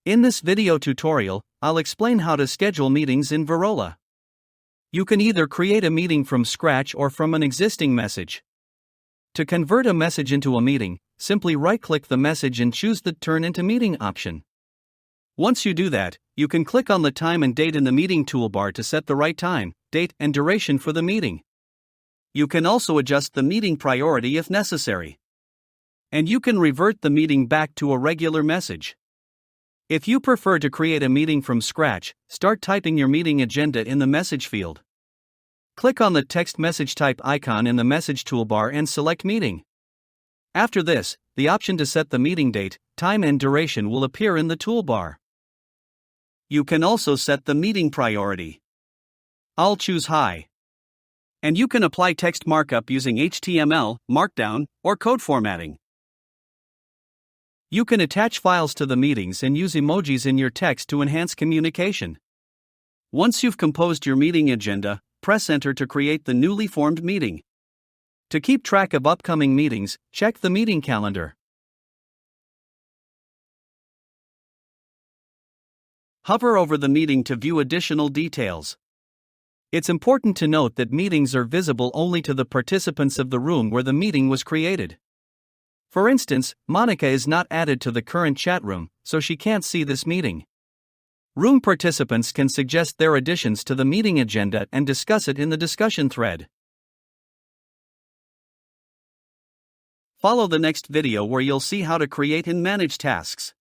In this video tutorial, I'll explain how to schedule meetings in Virola. You can either create a meeting from scratch or from an existing message. To convert a message into a meeting, simply right-click the message and choose the Turn into Meeting option. Once you do that, you can click on the time and date in the meeting toolbar to set the right time, date, and duration for the meeting. You can also adjust the meeting priority if necessary. And you can revert the meeting back to a regular message. If you prefer to create a meeting from scratch, start typing your meeting agenda in the message field. Click on the text message type icon in the message toolbar and select Meeting. After this, the option to set the meeting date, time, and duration will appear in the toolbar. You can also set the meeting priority. I'll choose High. And you can apply text markup using HTML, Markdown, or code formatting. You can attach files to the meetings and use emojis in your text to enhance communication. Once you've composed your meeting agenda, press Enter to create the newly formed meeting. To keep track of upcoming meetings, check the meeting calendar. Hover over the meeting to view additional details. It's important to note that meetings are visible only to the participants of the room where the meeting was created. For instance, Monica is not added to the current chat room, so she can't see this meeting. Room participants can suggest their additions to the meeting agenda and discuss it in the discussion thread. Follow the next video where you'll see how to create and manage tasks.